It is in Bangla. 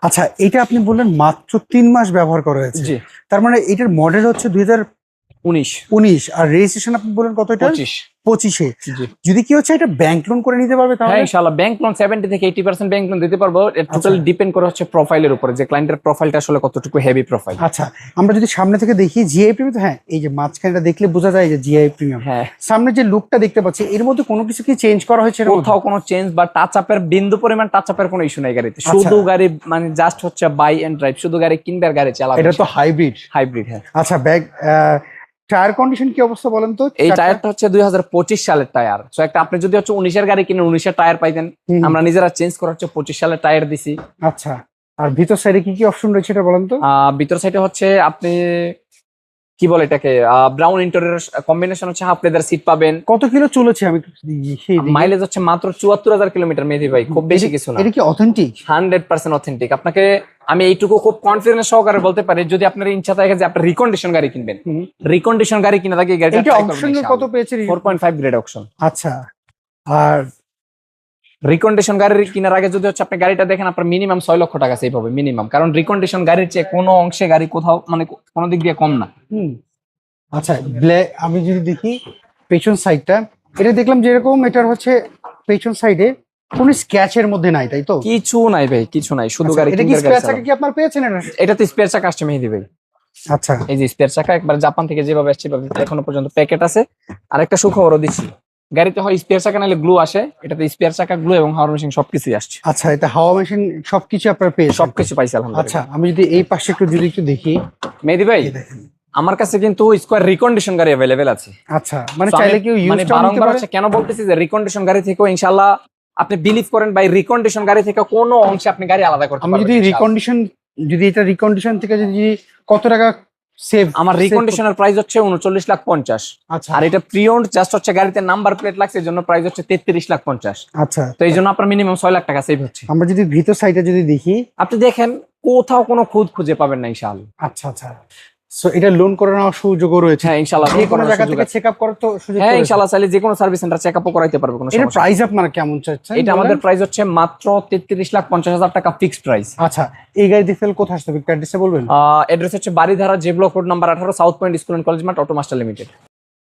আচ্ছা, এটা আপনি বললেন মাত্র ৩ মাস ব্যবহার করা হয়েছে। জি। তার মানে এটার মডেল হচ্ছে 19 2019 আর রেজিস্ট্রেশন আপনি বললেন কত এটা? 25-এ। জি। যদি কি হচ্ছে এটা ব্যাংক লোন করে নিতে পারবে হ্যাঁ, তাহলে? ইনশাআল্লাহ ব্যাংক লোন 70 থেকে 80% ব্যাংক লোন দিতে পারবো। এটা টোটালি আচ্ছা। ডিপেন্ড করে হচ্ছে প্রোফাইলের উপরে, যে ক্লায়েন্টের প্রোফাইলটা আসলে কতটুকু হেভি প্রোফাইল। আচ্ছা, আমরা যদি সামনে থেকে দেখি জিআই প্রিমিয়াম, হ্যাঁ এই যে মাঝখানটা দেখলে বোঝা যায় যে জিআই প্রিমিয়াম। হ্যাঁ, সামনে যে লুকটা দেখতে পাচ্ছি এর মধ্যে কোনো কিছু কি চেঞ্জ করা হয়েছে এর মধ্যে? কোথাও কোনো চেঞ্জ বা টাচ আপের বিন্দু পরিমাণ টাচ আপের কোনো ইস্যু নাই গাড়িতে। আচ্ছা। শুধু গাড়ি মানে জাস্ট হচ্ছে বাই এন্ড ড্রাইভ, শুধু গাড়ি কিনবে আর গাড়ি চালাবে। এটা তো হাইব্রিড। হাইব্রিড। হ্যাঁ। আচ্ছা, টায়ার কন্ডিশন কি অবস্থা বলেন তো? এই টায়ারটা হচ্ছে 2025 সালের টায়ার। সো একটা আপনি যদি হচ্ছে 19 এর গাড়ি কিনেন 19 এর টায়ার পাইতেন, আমরা নিজেরা চেঞ্জ করা হচ্ছে 25 সালের টায়ার দিছি। আচ্ছা, আর ভিতর সাইডে কি কি অপশন রয়েছে এটা বলেন তো? ভিতর সাইডে হচ্ছে আপনি কি বলে এটাকে, ব্রাউন ইন্টেরিয়র কম্বিনেশন হচ্ছে হাফ লেদার সিট পাবেন। কত কিলো চলেছে আমি সেই দিকে? মাইলেজ হচ্ছে মাত্র 74,000 কিলোমিটার মেহেদী ভাই, খুব বেশি কিছু না। এটা কি অথেন্টিক? 100% অথেন্টিক। আপনাকে আমি এইটুকু খুব কনফিডেন্স সহকারে বলতে পারি, যদি আপনার ইচ্ছা থাকে যে আপনি রিকন্ডিশন গাড়ি কিনবেন, রিকন্ডিশন গাড়ি কিনা থাকে গাড়িটা এটা অপশন কত পেয়েছে? 4.5 গ্রেড অপশন। আচ্ছা, আর রিকন্ডিশন গাড়ি কেনার আগে যদি হচ্ছে আপনি গাড়িটা দেখেন, আপনার মিনিমাম 6 লক্ষ টাকা সেভ হবে মিনিমাম, কারণ রিকন্ডিশন গাড়ির চেয়ে কোনো অংশে গাড়ি কোথাও মানে কোনো দিক দিয়ে কম না। আচ্ছা, আমি যদি দেখি পেছন সাইডটা, এটা দেখলাম যেরকম এটার হচ্ছে পেছন সাইডে কোনো স্ক্র্যাচের মধ্যে নাই, তাই তো? কিছু নাই ভাই, কিছু নাই, শুধু আচ্ছা, গাড়ি এটা কি কিনতে স্ক্র্যাচ চাকা কি আপনার পেয়েছেন এটা? এটা তো স্পেয়ার চাকা আসছে মেহেদী ভাই। আচ্ছা, এই যে স্পেয়ার চাকা একবার জাপান থেকে যেভাবে আসছে এখনো পর্যন্ত প্যাকেট আছে। আর একটা সুখবরও দিচ্ছি, গাড়িতে হয় স্পেয়ার চাকা নাহলে গ্লু আসে, এটাতে স্পেয়ার চাকা, গ্লু এবং হাওয়ার মেশিন সবকিছুই আসছে। আচ্ছা, এটা হাওয়া মেশিন সবকিছু আপনার পেয়েছেন? সবকিছু পাইছি আচ্ছা, আলহামদুলিল্লাহ। আমি যদি এই পাশে একটু দেখি মেহেদী ভাই, এই দেখেন। আমার কাছে কিন্তু স্কোয়ার রিকন্ডিশন গাড়ি অ্যাভেলেবেল আছে। আচ্ছা, মানে So চাইলে আমি কেউ মানে ইউজ নিতে বারংবার পারে? হচ্ছে কেন বলতেছি যে রিকন্ডিশন গাড়ি থেকেও ইনশাআল্লাহ আপনি বিলিভ করেন ভাই, রিকন্ডিশন গাড়ি থেকে কোনো অংশে আপনি গাড়ি আলাদা করতে আমি পারবেন যদি ইনশাআল্লাহ। যদি এটা রিকন্ডিশন থেকে যদি কত টাকা সেভ? আমার রিকন্ডিশনের প্রাইস হচ্ছে 39,50,000। আচ্ছা, আর এটা প্রিওন্ড জাস্ট হচ্ছে গাড়িতে নাম্বার প্লেট লাগছে, এর জন্য প্রাইস হচ্ছে 33,50,000। আচ্ছা, তো এই জন্য আপনার মিনিমাম 6 লাখ টাকা সেভ হচ্ছে। আমরা যদি ভিতর সাইডে যদি দেখি, আপনি দেখেন কোথাও কোনো খুঁত খুঁজে পাবেন না ইনশাআল্লাহ। আচ্ছা আচ্ছা, সো এটা লোন করে নেওয়ার সুযোগও রয়েছে? হ্যাঁ ইনশাআল্লাহ, যে কোনো জায়গা থেকে চেক আপ করার তো সুযোগ হ্যাঁ রয়েছে? ইনশাআল্লাহ, চাইলে যে কোনো সার্ভিস সেন্টার চেক আপও করাইতে পারবে, কোনো এর সমস্যা প্রাইস আপনারা কেমন চাচ্ছেন? নেই। এটা আমাদের প্রাইস হচ্ছে মাত্র 33,50,000 টাকা ফিক্সড প্রাইস। আচ্ছা, এই গাড়ি দেখতে হলে কোথায় আসতে হবে একটু অ্যাড্রেসে বলবেন? অ্যাড্রেস হচ্ছে Baridhara, J block, road number 18, South Point School and College মাঠ, অটো মাস্টার লিমিটেড।